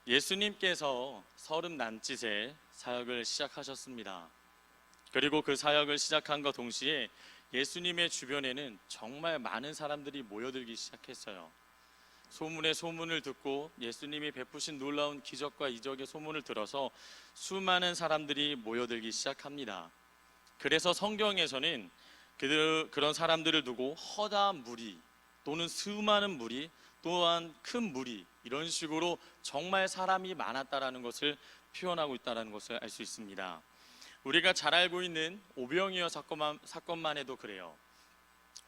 예수님께서 30 남짓에 사역을 시작하셨습니다. 그리고 그 사역을 시작한과 동시에 예수님의 주변에는 정말 많은 사람들이 모여들기 시작했어요. 소문에 소문을 듣고 예수님이 베푸신 놀라운 기적과 이적의 소문을 들어서 수많은 사람들이 모여들기 시작합니다. 그래서 성경에서는 그런 사람들을 두고 허다한 무리 또는 수많은 무리 또한 큰 무리, 이런 식으로 정말 사람이 많았다라는 것을 표현하고 있다는 것을 알 수 있습니다. 우리가 잘 알고 있는 오병이어 사건만 해도 그래요.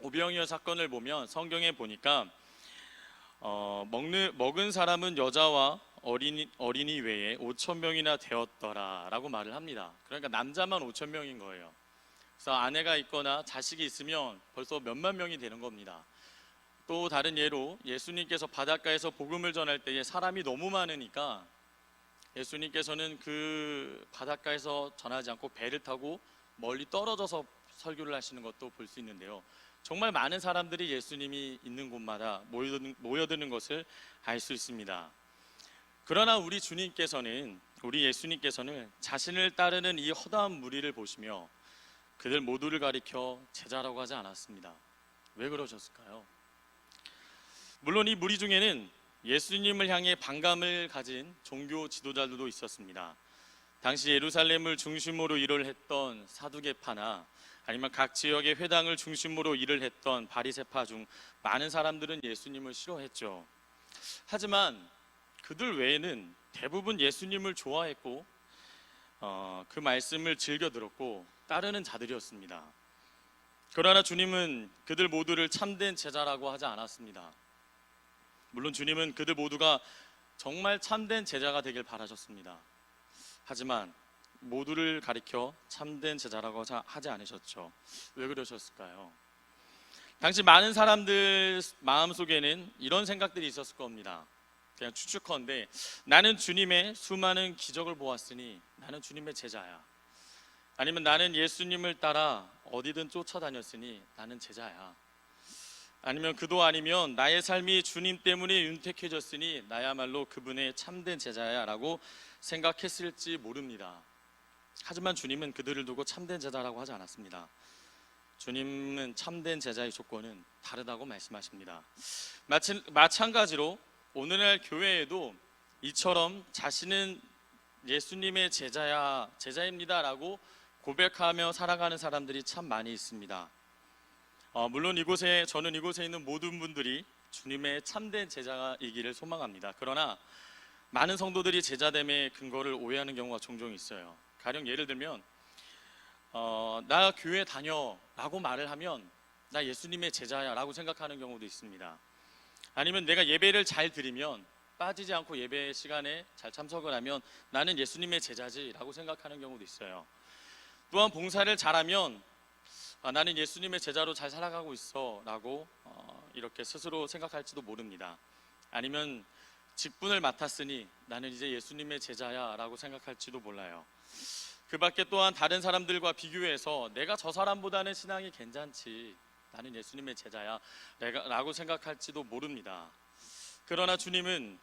오병이어 사건을 보면 성경에 보니까 먹은 사람은 여자와 어린이 외에 5,000명이나 되었더라 라고 말을 합니다. 그러니까 남자만 5,000명인 거예요. 그래서 아내가 있거나 자식이 있으면 벌써 몇만 명이 되는 겁니다. 또 다른 예로 예수님께서 바닷가에서 복음을 전할 때에 사람이 너무 많으니까 예수님께서는 그 바닷가에서 전하지 않고 배를 타고 멀리 떨어져서 설교를 하시는 것도 볼 수 있는데요. 정말 많은 사람들이 예수님이 있는 곳마다 모여드는 것을 알 수 있습니다. 그러나 우리 예수님께서는 자신을 따르는 이 허다한 무리를 보시며 그들 모두를 가리켜 제자라고 하지 않았습니다. 왜 그러셨을까요? 물론 이 무리 중에는 예수님을 향해 반감을 가진 종교 지도자들도 있었습니다. 당시 예루살렘을 중심으로 일을 했던 사두개파나 아니면 각 지역의 회당을 중심으로 일을 했던 바리새파 중 많은 사람들은 예수님을 싫어했죠. 하지만 그들 외에는 대부분 예수님을 좋아했고 그 말씀을 즐겨 들었고 따르는 자들이었습니다. 그러나 주님은 그들 모두를 참된 제자라고 하지 않았습니다. 물론 주님은 그들 모두가 정말 참된 제자가 되길 바라셨습니다. 하지만 모두를 가리켜 참된 제자라고 하지 않으셨죠. 왜 그러셨을까요? 당시 많은 사람들 마음속에는 이런 생각들이 있었을 겁니다. 그냥 추측컨대 나는 주님의 수많은 기적을 보았으니 나는 주님의 제자야. 아니면 나는 예수님을 따라 어디든 쫓아다녔으니 나는 제자야. 아니면 그도 아니면 나의 삶이 주님 때문에 윤택해졌으니 나야말로 그분의 참된 제자야 라고 생각했을지 모릅니다. 하지만 주님은 그들을 두고 참된 제자라고 하지 않았습니다. 주님은 참된 제자의 조건은 다르다고 말씀하십니다. 마찬가지로 오늘날 교회에도 이처럼 자신은 예수님의 제자입니다 라고 고백하며 살아가는 사람들이 참 많이 있습니다. 물론 저는 이곳에 있는 모든 분들이 주님의 참된 제자이기를 소망합니다. 그러나 많은 성도들이 제자됨의 근거를 오해하는 경우가 종종 있어요. 가령 예를 들면 나 교회 다녀 라고 말을 하면 나 예수님의 제자야 라고 생각하는 경우도 있습니다. 아니면 내가 예배를 잘 드리면 빠지지 않고 예배 시간에 잘 참석을 하면 나는 예수님의 제자지 라고 생각하는 경우도 있어요. 또한 봉사를 잘하면 나는 예수님의 제자로 잘 살아가고 있어 라고 이렇게 스스로 생각할지도 모릅니다. 아니면 직분을 맡았으니 나는 이제 예수님의 제자야 라고 생각할지도 몰라요. 그 밖에 또한 다른 사람들과 비교해서 내가 저 사람보다는 신앙이 괜찮지, 나는 예수님의 제자야 라고 생각할지도 모릅니다. 그러나 주님은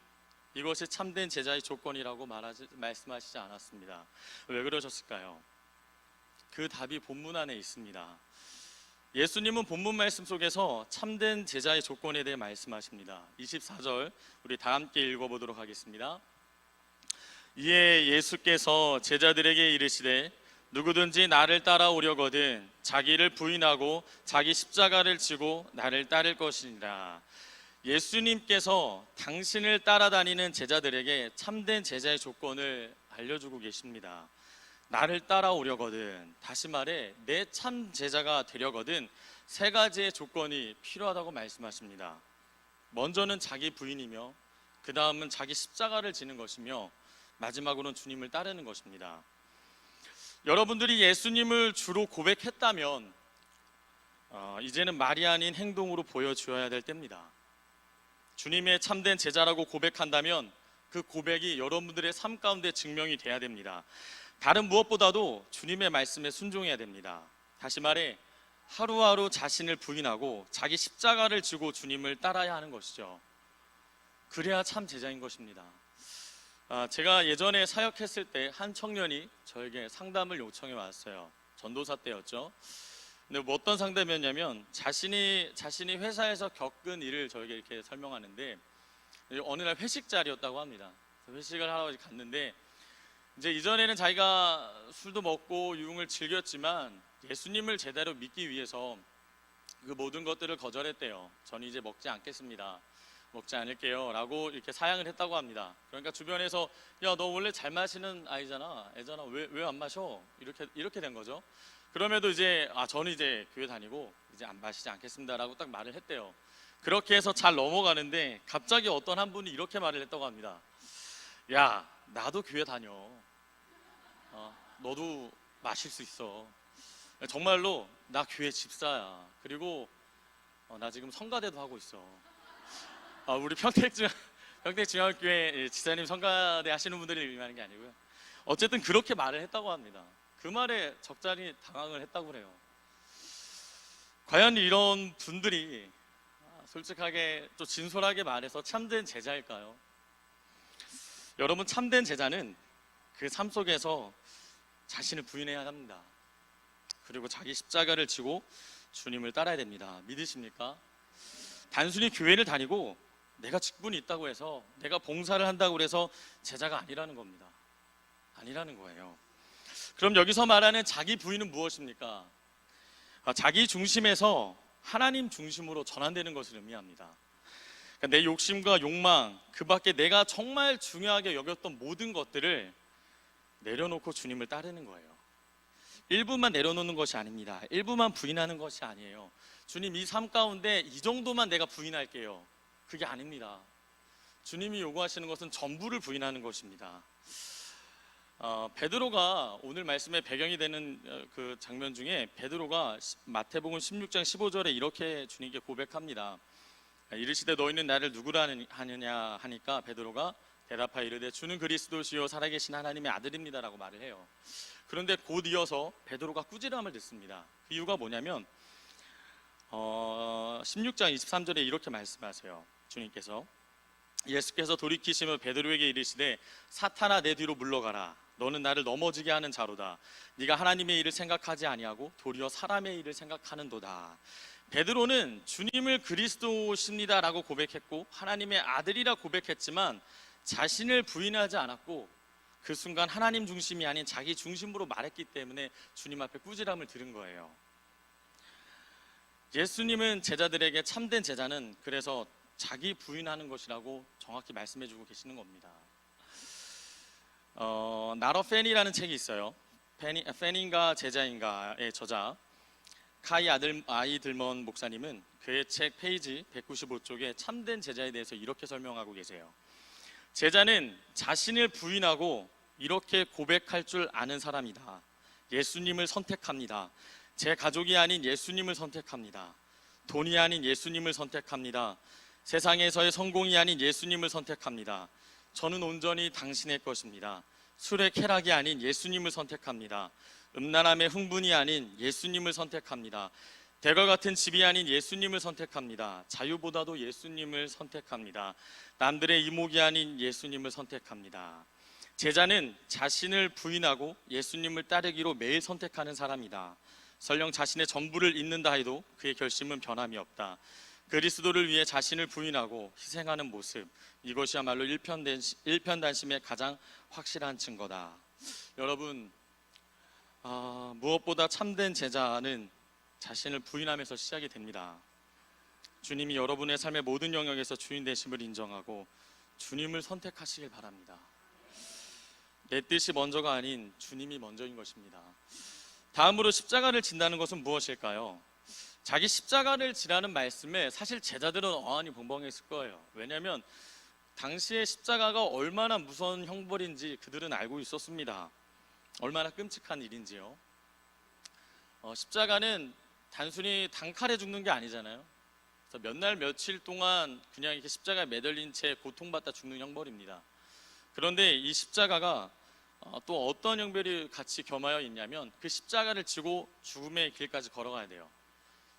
이것이 참된 제자의 조건이라고 말씀하시지 않았습니다. 왜 그러셨을까요? 그 답이 본문 안에 있습니다. 예수님은 본문 말씀 속에서 참된 제자의 조건에 대해 말씀하십니다. 24절 우리 다 함께 읽어보도록 하겠습니다. 이에 예수께서 제자들에게 이르시되 누구든지 나를 따라오려거든 자기를 부인하고 자기 십자가를 지고 나를 따를 것이니라. 예수님께서 당신을 따라다니는 제자들에게 참된 제자의 조건을 알려주고 계십니다. 나를 따라오려거든, 다시 말해 내 참 제자가 되려거든 3가지의 조건이 필요하다고 말씀하십니다. 먼저는 자기 부인이며 그 다음은 자기 십자가를 지는 것이며 마지막으로는 주님을 따르는 것입니다. 여러분들이 예수님을 주로 고백했다면 이제는 말이 아닌 행동으로 보여주어야 될 때입니다. 주님의 참된 제자라고 고백한다면 그 고백이 여러분들의 삶 가운데 증명이 돼야 됩니다. 다른 무엇보다도 주님의 말씀에 순종해야 됩니다. 다시 말해 하루하루 자신을 부인하고 자기 십자가를 지고 주님을 따라야 하는 것이죠. 그래야 참 제자인 것입니다. 제가 예전에 사역했을 때 한 청년이 저에게 상담을 요청해 왔어요. 전도사 때였죠. 근데 뭐 어떤 상담이었냐면 자신이 회사에서 겪은 일을 저에게 이렇게 설명하는데, 어느 날 회식 자리였다고 합니다. 회식을 하러 갔는데, 이제 이전에는 자기가 술도 먹고 유흥을 즐겼지만 예수님을 제대로 믿기 위해서 그 모든 것들을 거절했대요. 저는 이제 먹지 않겠습니다. 먹지 않을게요 라고 이렇게 사양을 했다고 합니다. 그러니까 주변에서 야, 너 원래 잘 마시는 아이잖아, 애잖아, 왜 안 마셔? 이렇게 된 거죠. 그럼에도 이제 저는 이제 교회 다니고 이제 안 마시지 않겠습니다 라고 딱 말을 했대요. 그렇게 해서 잘 넘어가는데 갑자기 어떤 한 분이 이렇게 말을 했다고 합니다. 야, 나도 교회 다녀. 너도 마실 수 있어. 정말로 나 교회 집사야. 그리고 나 지금 성가대도 하고 있어. 우리 평택중앙교회 지사님 성가대 하시는 분들이 의미하는 게 아니고요. 어쨌든 그렇게 말을 했다고 합니다. 그 말에 적잖이 당황을 했다고 그래요. 과연 이런 분들이 솔직하게 또 진솔하게 말해서 참된 제자일까요? 여러분, 참된 제자는 그 삶 속에서 자신을 부인해야 합니다. 그리고 자기 십자가를 지고 주님을 따라야 됩니다. 믿으십니까? 단순히 교회를 다니고 내가 직분이 있다고 해서, 내가 봉사를 한다고 해서 제자가 아니라는 겁니다. 아니라는 거예요. 그럼 여기서 말하는 자기 부인은 무엇입니까? 자기 중심에서 하나님 중심으로 전환되는 것을 의미합니다. 그러니까 내 욕심과 욕망, 그 밖에 내가 정말 중요하게 여겼던 모든 것들을 내려놓고 주님을 따르는 거예요. 일부만 내려놓는 것이 아닙니다. 일부만 부인하는 것이 아니에요. 주님, 이 삶 가운데 이 정도만 내가 부인할게요. 그게 아닙니다. 주님이 요구하시는 것은 전부를 부인하는 것입니다. 베드로가 오늘 말씀의 배경이 되는 그 장면 중에, 베드로가 마태복음 16장 15절에 이렇게 주님께 고백합니다. 이르시되 너희는 나를 누구라 하느냐 하니까 베드로가 대답하여 이르되 주는 그리스도시요 살아계신 하나님의 아들입니다라고 말을 해요. 그런데 곧 이어서 베드로가 꾸지람을 듣습니다. 그 이유가 뭐냐면 16장 23절에 이렇게 말씀하세요. 주님께서, 예수께서 돌이키시며 베드로에게 이르시되 사탄아, 내 뒤로 물러가라. 너는 나를 넘어지게 하는 자로다. 네가 하나님의 일을 생각하지 아니하고 도리어 사람의 일을 생각하는도다. 베드로는 주님을 그리스도십니다라고 고백했고 하나님의 아들이라 고백했지만 자신을 부인하지 않았고, 그 순간 하나님 중심이 아닌 자기 중심으로 말했기 때문에 주님 앞에 꾸지람을 들은 거예요. 예수님은 제자들에게 참된 제자는 그래서 자기 부인하는 것이라고 정확히 말씀해주고 계시는 겁니다. 나러 페니라는 책이 있어요. 페닌가 제자인가의 저자 카이 아이들먼 목사님은 그의 책 페이지 195쪽에 참된 제자에 대해서 이렇게 설명하고 계세요. 제자는 자신을 부인하고 이렇게 고백할 줄 아는 사람이다. 예수님을 선택합니다. 제 가족이 아닌 예수님을 선택합니다. 돈이 아닌 예수님을 선택합니다. 세상에서의 성공이 아닌 예수님을 선택합니다. 저는 온전히 당신의 것입니다. 술의 쾌락이 아닌 예수님을 선택합니다. 음란함의 흥분이 아닌 예수님을 선택합니다. 대과 같은 집이 아닌 예수님을 선택합니다. 자유보다도 예수님을 선택합니다. 남들의 이목이 아닌 예수님을 선택합니다. 제자는 자신을 부인하고 예수님을 따르기로 매일 선택하는 사람이다. 설령 자신의 전부를 잃는다 해도 그의 결심은 변함이 없다. 그리스도를 위해 자신을 부인하고 희생하는 모습, 이것이야말로 일편단심의 가장 확실한 증거다. 여러분, 무엇보다 참된 제자는 자신을 부인하면서 시작이 됩니다. 주님이 여러분의 삶의 모든 영역에서 주인 되심을 인정하고 주님을 선택하시길 바랍니다. 내 뜻이 먼저가 아닌 주님이 먼저인 것입니다. 다음으로 십자가를 진다는 것은 무엇일까요? 자기 십자가를 지라는 말씀에 사실 제자들은 어안이 벙벙했을 거예요. 왜냐하면 당시에 십자가가 얼마나 무서운 형벌인지 그들은 알고 있었습니다. 얼마나 끔찍한 일인지요. 십자가는 단순히 단칼에 죽는 게 아니잖아요. 그래서 몇 날 며칠 동안 그냥 이렇게 십자가에 매달린 채 고통받다 죽는 형벌입니다. 그런데 이 십자가가 또 어떤 형벌이 같이 겸하여 있냐면, 그 십자가를 지고 죽음의 길까지 걸어가야 돼요.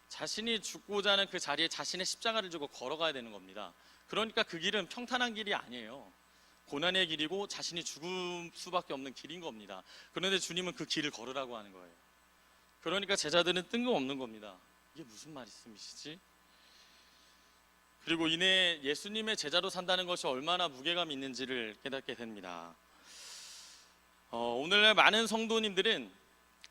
자신이 죽고자 하는 그 자리에 자신의 십자가를 지고 걸어가야 되는 겁니다. 그러니까 그 길은 평탄한 길이 아니에요. 고난의 길이고 자신이 죽을 수밖에 없는 길인 겁니다. 그런데 주님은 그 길을 걸으라고 하는 거예요. 그러니까 제자들은 뜬금없는 겁니다. 이게 무슨 말씀이시지? 그리고 이내 예수님의 제자로 산다는 것이 얼마나 무게감 있는지를 깨닫게 됩니다. 오늘날 많은 성도님들은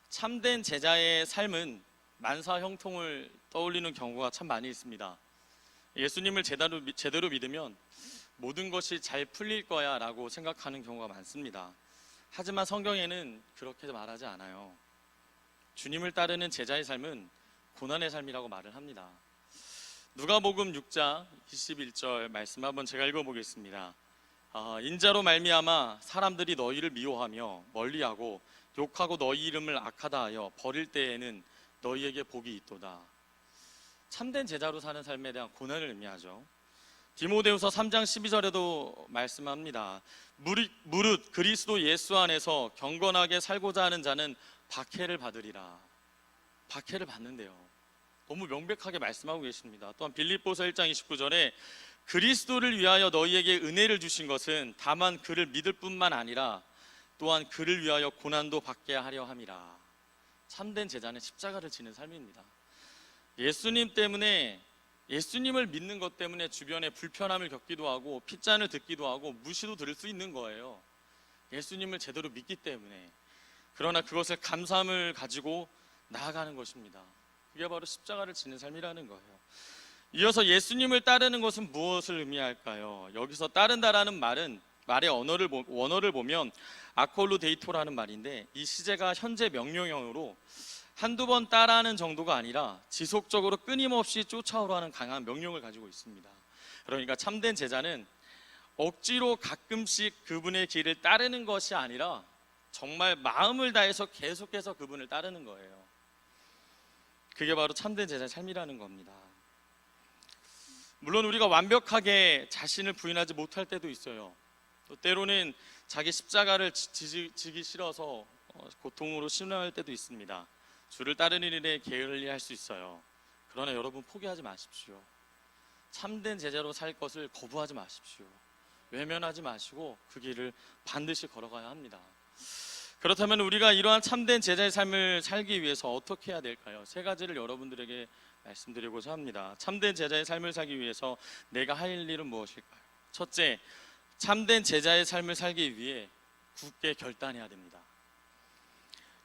참된 제자의 삶은 만사 형통을 떠올리는 경우가 참 많이 있습니다. 예수님을 제대로 믿으면 모든 것이 잘 풀릴 거야 라고 생각하는 경우가 많습니다. 하지만 성경에는 그렇게 말하지 않아요. 주님을 따르는 제자의 삶은 고난의 삶이라고 말을 합니다. 누가복음 6장 21절 말씀 한번 제가 읽어보겠습니다. 인자로 말미암아 사람들이 너희를 미워하며 멀리하고 욕하고 너희 이름을 악하다 하여 버릴 때에는 너희에게 복이 있도다. 참된 제자로 사는 삶에 대한 고난을 의미하죠. 디모데후서 3장 12절에도 말씀합니다. 무릇 그리스도 예수 안에서 경건하게 살고자 하는 자는 박해를 받으리라. 박해를 받는데요. 너무 명백하게 말씀하고 계십니다. 또한 빌립보서 1장 29절에 그리스도를 위하여 너희에게 은혜를 주신 것은 다만 그를 믿을 뿐만 아니라 또한 그를 위하여 고난도 받게 하려 함이라. 참된 제자는 십자가를 지는 삶입니다. 예수님 때문에, 예수님을 믿는 것 때문에 주변에 불편함을 겪기도 하고 핏잔을 듣기도 하고 무시도 들을 수 있는 거예요. 예수님을 제대로 믿기 때문에. 그러나 그것을 감사함을 가지고 나아가는 것입니다. 그게 바로 십자가를 지는 삶이라는 거예요. 이어서 예수님을 따르는 것은 무엇을 의미할까요? 여기서 따른다라는 말의 원어를 보면 아콜루데이토라는 말인데, 이 시제가 현재 명령형으로 한두 번 따라하는 정도가 아니라 지속적으로 끊임없이 쫓아오라는 강한 명령을 가지고 있습니다. 그러니까 참된 제자는 억지로 가끔씩 그분의 길을 따르는 것이 아니라 정말 마음을 다해서 계속해서 그분을 따르는 거예요. 그게 바로 참된 제자의 삶이라는 겁니다. 물론 우리가 완벽하게 자신을 부인하지 못할 때도 있어요. 또 때로는 자기 십자가를 지기 싫어서 고통으로 신음할 때도 있습니다. 주를 따르는 일에 게을리할 수 있어요. 그러나 여러분 포기하지 마십시오. 참된 제자로 살 것을 거부하지 마십시오. 외면하지 마시고 그 길을 반드시 걸어가야 합니다. 그렇다면 우리가 이러한 참된 제자의 삶을 살기 위해서 어떻게 해야 될까요? 세 가지를 여러분들에게 말씀드리고자 합니다. 참된 제자의 삶을 살기 위해서 내가 할 일은 무엇일까요? 첫째, 참된 제자의 삶을 살기 위해 굳게 결단해야 됩니다.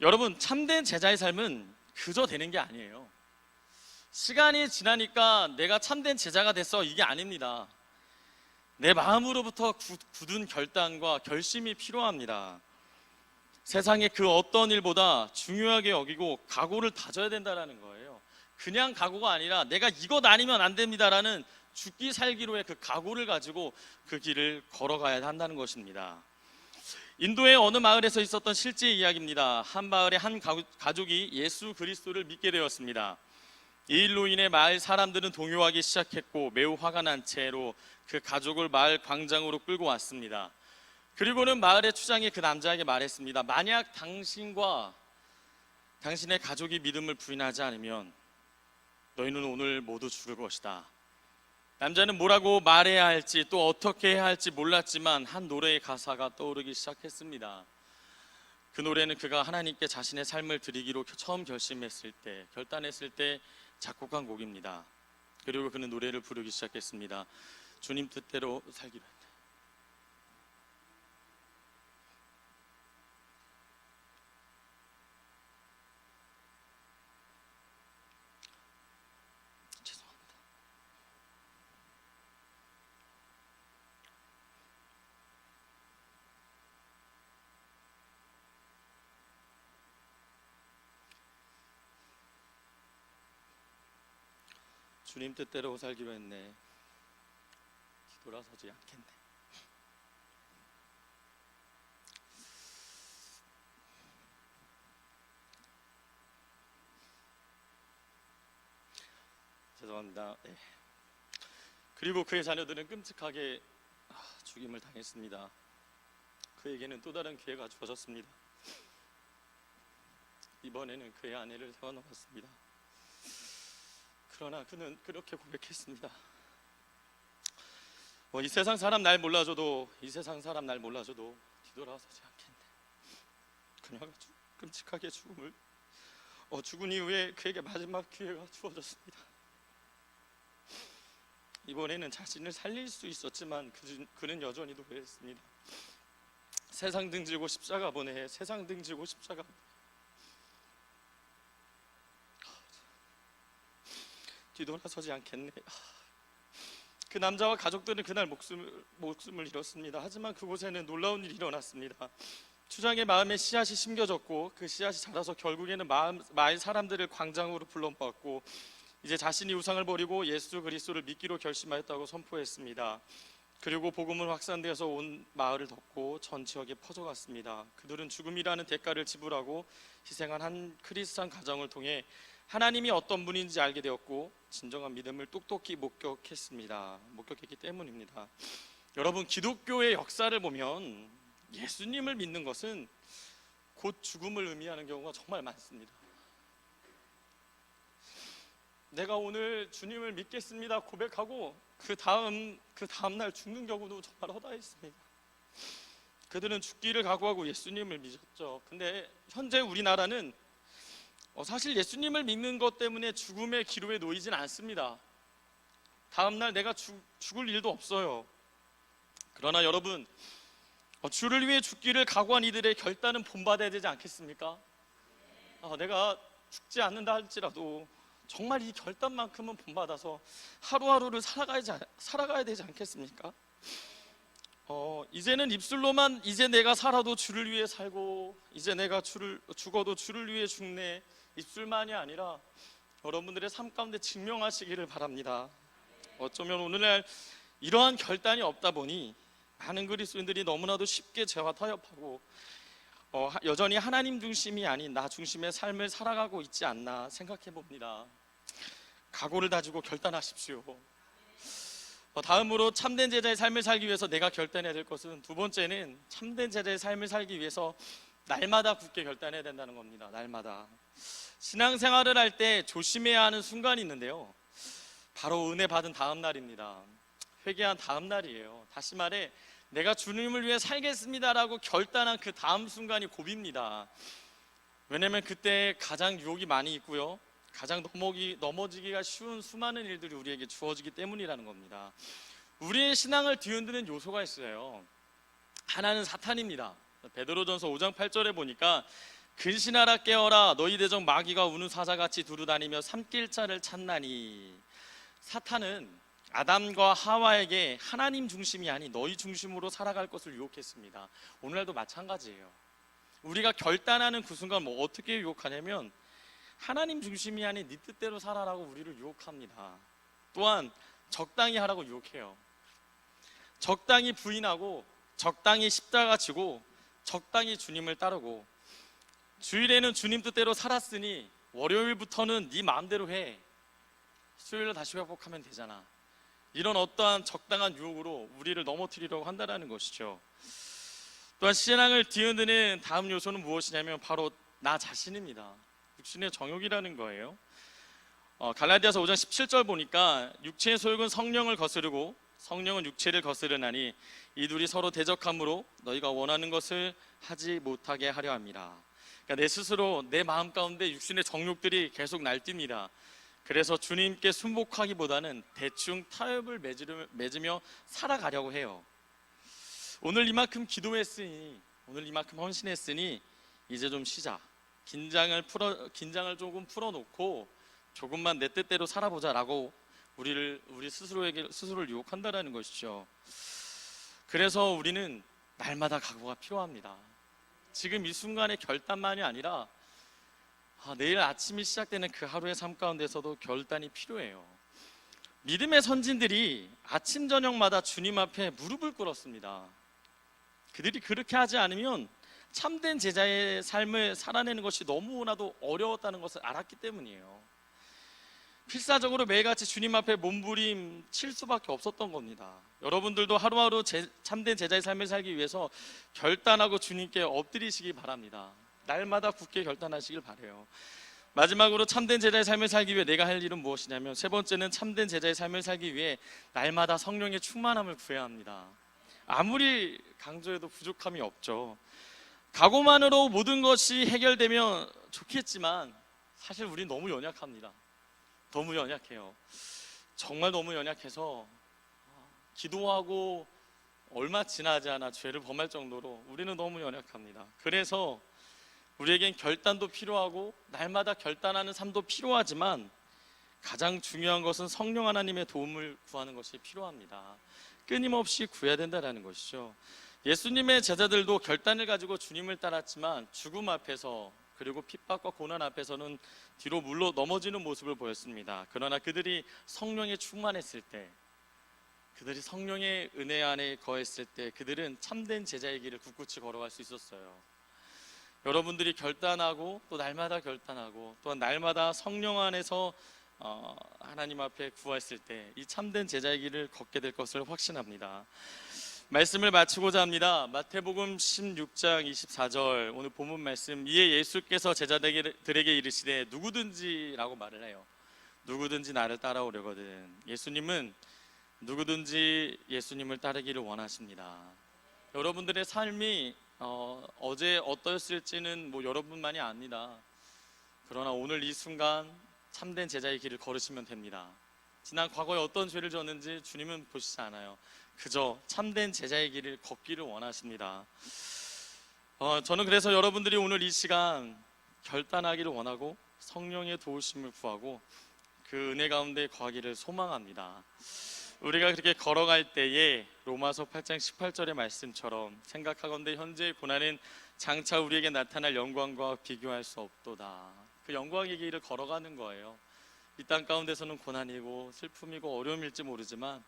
여러분, 참된 제자의 삶은 그저 되는 게 아니에요. 시간이 지나니까 내가 참된 제자가 됐어, 이게 아닙니다. 내 마음으로부터 굳은 결단과 결심이 필요합니다. 세상의 그 어떤 일보다 중요하게 여기고 각오를 다져야 된다는 거예요. 그냥 각오가 아니라 내가 이것 아니면 안 됩니다라는 죽기 살기로의 그 각오를 가지고 그 길을 걸어가야 한다는 것입니다. 인도의 어느 마을에서 있었던 실제 이야기입니다. 한 마을의 한 가족이 예수 그리스도를 믿게 되었습니다. 이 일로 인해 마을 사람들은 동요하기 시작했고 매우 화가 난 채로 그 가족을 마을 광장으로 끌고 왔습니다. 그리고는 마을의 추장이 그 남자에게 말했습니다. 만약 당신과 당신의 가족이 믿음을 부인하지 않으면 너희는 오늘 모두 죽을 것이다. 남자는 뭐라고 말해야 할지 또 어떻게 해야 할지 몰랐지만 한 노래의 가사가 떠오르기 시작했습니다. 그 노래는 그가 하나님께 자신의 삶을 드리기로 처음 결단했을 때 작곡한 곡입니다. 그리고 그는 노래를 부르기 시작했습니다. 주님 뜻대로 살기로 했다. 주님 뜻대로 살기로 했네. 뒤돌아서지 않겠네. 죄송합니다. 네. 그리고 그의 자녀들은 끔찍하게 죽임을 당했습니다. 그에게는 또 다른 기회가 주어졌습니다. 이번에는 그의 아내를 세워놓았습니다. 그러나 그는 그렇게 고백했습니다. 이 세상 사람 날 몰라줘도 뒤돌아서지 않겠네. 그녀가 끔찍하게 죽음을 죽은 이후에 그에게 마지막 기회가 주어졌습니다. 이번에는 자신을 살릴 수 있었지만 그는 여전히 노래했습니다. 세상 등지고 십자가 보내, 세상 등지고 십자가 뒤돌아서지 않겠네. 그 남자와 가족들은 그날 목숨을 잃었습니다. 하지만 그곳에는 놀라운 일이 일어났습니다. 추장의 마음에 씨앗이 심겨졌고 그 씨앗이 자라서 결국에는 마을 사람들을 광장으로 불러모았고 이제 자신이 우상을 버리고 예수 그리스도를 믿기로 결심하였다고 선포했습니다. 그리고 복음은 확산되어서 온 마을을 덮고 전 지역에 퍼져갔습니다. 그들은 죽음이라는 대가를 지불하고 희생한 한 크리스찬 가정을 통해 하나님이 어떤 분인지 알게 되었고 진정한 믿음을 똑똑히 목격했기 때문입니다. 여러분, 기독교의 역사를 보면 예수님을 믿는 것은 곧 죽음을 의미하는 경우가 정말 많습니다. 내가 오늘 주님을 믿겠습니다 고백하고 그 다음 날 죽는 경우도 정말 허다했습니다. 그들은 죽기를 각오하고 예수님을 믿었죠. 근데 현재 우리나라는 사실 예수님을 믿는 것 때문에 죽음의 기로에 놓이진 않습니다. 다음 날 내가 죽을 일도 없어요. 그러나 여러분, 주를 위해 죽기를 각오한 이들의 결단은 본받아야 되지 않겠습니까? 내가 죽지 않는다 할지라도 정말 이 결단만큼은 본받아서 하루하루를 살아가야 되지 않겠습니까? 이제는 입술로만 이제 내가 살아도 주를 위해 살고 이제 내가 죽어도 주를 위해 죽네, 입술만이 아니라 여러분들의 삶 가운데 증명하시기를 바랍니다. 어쩌면 오늘날 이러한 결단이 없다 보니 많은 그리스도인들이 너무나도 쉽게 죄와 타협하고 여전히 하나님 중심이 아닌 나 중심의 삶을 살아가고 있지 않나 생각해 봅니다. 각오를 다지고 결단하십시오. 다음으로 참된 제자의 삶을 살기 위해서 내가 결단해야 될 것은, 두 번째는 참된 제자의 삶을 살기 위해서 날마다 굳게 결단해야 된다는 겁니다. 날마다 신앙생활을 할 때 조심해야 하는 순간이 있는데요, 바로 은혜 받은 다음 날입니다. 회개한 다음 날이에요. 다시 말해 내가 주님을 위해 살겠습니다라고 결단한 그 다음 순간이 고비입니다. 왜냐하면 그때 가장 유혹이 많이 있고요, 가장 넘어지기가 쉬운 수많은 일들이 우리에게 주어지기 때문이라는 겁니다. 우리의 신앙을 뒤흔드는 요소가 있어요. 하나는 사탄입니다. 베드로전서 5장 8절에 보니까 근신하라 깨어라, 너희 대적 마귀가 우는 사자같이 두루다니며 삼킬 자를 찾나니. 사탄은 아담과 하와에게 하나님 중심이 아닌 너희 중심으로 살아갈 것을 유혹했습니다. 오늘날도 마찬가지예요. 우리가 결단하는 그 순간 어떻게 유혹하냐면 하나님 중심이 아닌 네 뜻대로 살아라고 우리를 유혹합니다. 또한 적당히 하라고 유혹해요. 적당히 부인하고 적당히 십자가 지고 적당히 주님을 따르고, 주일에는 주님 뜻대로 살았으니 월요일부터는 네 마음대로 해, 수요일에 다시 회복하면 되잖아. 이런 어떠한 적당한 유혹으로 우리를 넘어뜨리려고 한다는 것이죠. 또한 신앙을 뒤흔드는 다음 요소는 무엇이냐면 바로 나 자신입니다. 육신의 정욕이라는 거예요. 갈라디아서 5장 17절 보니까 육체의 소욕은 성령을 거스르고 성령은 육체를 거스르나니 이 둘이 서로 대적함으로 너희가 원하는 것을 하지 못하게 하려 함이라. 그러니까 내 스스로 내 마음 가운데 육신의 정욕들이 계속 날뜁니다. 그래서 주님께 순복하기보다는 대충 타협을 맺으며 살아가려고 해요. 오늘 이만큼 기도했으니, 오늘 이만큼 헌신했으니 이제 좀 쉬자, 긴장을 조금 풀어놓고 조금만 내 뜻대로 살아보자라고 우리 스스로를 유혹한다라는 것이죠. 그래서 우리는 날마다 각오가 필요합니다. 지금 이 순간의 결단만이 아니라 내일 아침이 시작되는 그 하루의 삶 가운데서도 결단이 필요해요. 믿음의 선진들이 아침 저녁마다 주님 앞에 무릎을 꿇었습니다. 그들이 그렇게 하지 않으면 참된 제자의 삶을 살아내는 것이 너무나도 어려웠다는 것을 알았기 때문이에요. 필사적으로 매일같이 주님 앞에 몸부림칠 수밖에 없었던 겁니다. 여러분들도 하루하루 참된 제자의 삶을 살기 위해서 결단하고 주님께 엎드리시기 바랍니다. 날마다 굳게 결단하시길 바라요. 마지막으로 참된 제자의 삶을 살기 위해 내가 할 일은 무엇이냐면, 세 번째는 참된 제자의 삶을 살기 위해 날마다 성령의 충만함을 구해야 합니다. 아무리 강조해도 부족함이 없죠. 각오만으로 모든 것이 해결되면 좋겠지만 사실 우린 너무 연약합니다. 너무 연약해요. 정말 너무 연약해서 기도하고 얼마 지나지 않아 죄를 범할 정도로 우리는 너무 연약합니다. 그래서 우리에겐 결단도 필요하고 날마다 결단하는 삶도 필요하지만 가장 중요한 것은 성령 하나님의 도움을 구하는 것이 필요합니다. 끊임없이 구해야 된다는 것이죠. 예수님의 제자들도 결단을 가지고 주님을 따랐지만 죽음 앞에서, 그리고 핍박과 고난 앞에서는 뒤로 물러 넘어지는 모습을 보였습니다. 그러나 그들이 성령에 충만했을 때, 그들이 성령의 은혜 안에 거했을 때 그들은 참된 제자의 길을 굳굳이 걸어갈 수 있었어요. 여러분들이 결단하고 또 날마다 결단하고 또한 날마다 성령 안에서 하나님 앞에 구했을 때 이 참된 제자의 길을 걷게 될 것을 확신합니다. 말씀을 마치고자 합니다. 마태복음 16장 24절 오늘 본문 말씀, 이에 예수께서 제자들에게 이르시되 누구든지라고 말을 해요. 누구든지 나를 따라오려거든. 예수님은 누구든지 예수님을 따르기를 원하십니다. 여러분들의 삶이 어제 어떠했을지는 여러분만이 압니다. 그러나 오늘 이 순간 참된 제자의 길을 걸으시면 됩니다. 지난 과거에 어떤 죄를 졌는지 주님은 보시지 않아요. 그저 참된 제자의 길을 걷기를 원하십니다. 저는 그래서 여러분들이 오늘 이 시간 결단하기를 원하고 성령의 도우심을 구하고 그 은혜 가운데 거하기를 소망합니다. 우리가 그렇게 걸어갈 때에 로마서 8장 18절의 말씀처럼 생각하건대 현재의 고난은 장차 우리에게 나타날 영광과 비교할 수 없도다. 그 영광의 길을 걸어가는 거예요. 이 땅 가운데서는 고난이고 슬픔이고 어려움일지 모르지만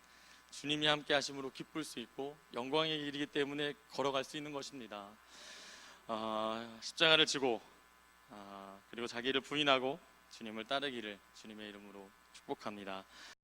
주님이 함께 하심으로 기쁠 수 있고 영광의 길이기 때문에 걸어갈 수 있는 것입니다. 십자가를 지고 그리고 자기를 부인하고 주님을 따르기를 주님의 이름으로 축복합니다.